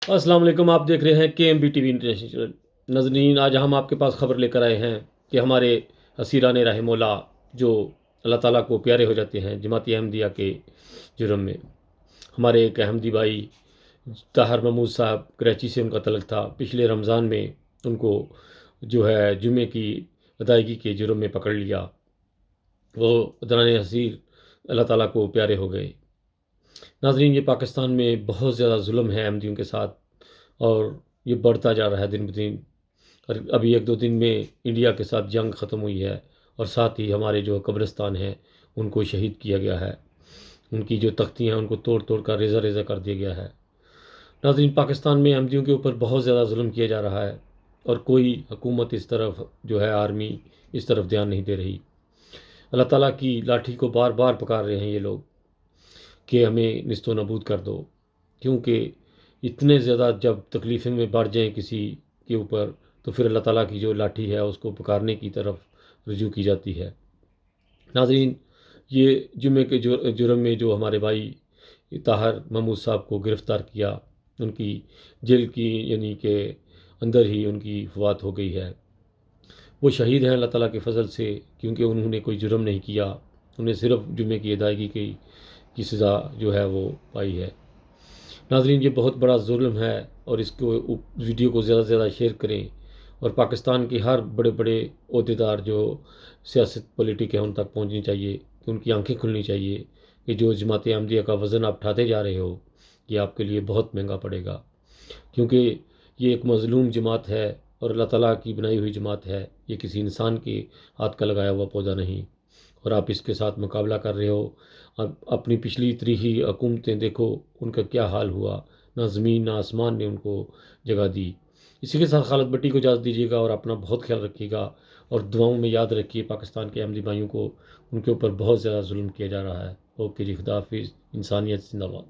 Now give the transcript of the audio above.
السلام علیکم، آپ دیکھ رہے ہیں KMB TV انٹرنیشنل۔ ناظرین، آج ہم آپ کے پاس خبر لے کر آئے ہیں کہ ہمارے اسیران رحم مولا جو اللہ تعالیٰ کو پیارے ہو جاتے ہیں جماعت احمدیہ کے جرم میں، ہمارے ایک احمدی بھائی طاہر محمود صاحب کراچی سے ان کا تعلق تھا۔ پچھلے رمضان میں ان کو جو ہے جمعے کی ادائیگی کے جرم میں پکڑ لیا۔ وہ دوران اسیر اللہ تعالیٰ کو پیارے ہو گئے۔ ناظرین، یہ پاکستان میں بہت زیادہ ظلم ہے احمدیوں کے ساتھ، اور یہ بڑھتا جا رہا ہے دن بدن۔ اور ابھی ایک دو دن میں انڈیا کے ساتھ جنگ ختم ہوئی ہے، اور ساتھ ہی ہمارے جو قبرستان ہیں ان کو شہید کیا گیا ہے، ان کی جو تختی ہیں ان کو توڑ توڑ کر ریزہ ریزہ کر دیا گیا ہے۔ ناظرین، پاکستان میں احمدیوں کے اوپر بہت زیادہ ظلم کیا جا رہا ہے، اور کوئی حکومت اس طرف جو ہے آرمی اس طرف دھیان نہیں دے رہی۔ اللہ تعالیٰ کی لاٹھی کو بار بار پکار رہے ہیں یہ لوگ کہ ہمیں نیست و نابود کر دو، کیونکہ اتنے زیادہ جب تکلیفیں میں بڑھ جائیں کسی کے اوپر تو پھر اللہ تعالیٰ کی جو لاٹھی ہے اس کو پکارنے کی طرف رجوع کی جاتی ہے۔ ناظرین، یہ جمعے کے جرم میں جو ہمارے بھائی طاہر محمود صاحب کو گرفتار کیا، ان کی جیل کی یعنی کہ اندر ہی ان کی وفات ہو گئی ہے۔ وہ شہید ہیں اللہ تعالیٰ کے فضل سے، کیونکہ انہوں نے کوئی جرم نہیں کیا، انہیں صرف جمعے کی ادائیگی کی سزا جو ہے وہ پائی ہے۔ ناظرین، یہ بہت بڑا ظلم ہے، اور اس کو ویڈیو کو زیادہ سے زیادہ شیئر کریں، اور پاکستان کے ہر بڑے بڑے عہدیدار جو سیاست پولیٹک ہیں ان تک پہنچنی چاہیے، کہ ان کی آنکھیں کھلنی چاہیے کہ جو جماعت احمدیہ کا وزن آپ اٹھاتے جا رہے ہو یہ آپ کے لیے بہت مہنگا پڑے گا، کیونکہ یہ ایک مظلوم جماعت ہے اور اللہ تعالیٰ کی بنائی ہوئی جماعت ہے۔ یہ کسی انسان کے ہاتھ کا لگایا ہوا پودا نہیں، اور آپ اس کے ساتھ مقابلہ کر رہے ہو۔ اب اپنی پچھلی تاریخی حکومتیں دیکھو، ان کا کیا حال ہوا، نہ زمین نہ آسمان نے ان کو جگہ دی۔ اسی کے ساتھ خالد بٹی کو اجازت دیجیے گا، اور اپنا بہت خیال رکھیے گا، اور دعاؤں میں یاد رکھیے پاکستان کے احمدی بھائیوں کو، ان کے اوپر بہت زیادہ ظلم کیا جا رہا ہے۔ اوکے جی، خدا حافظ، انسانیت زندہ باد۔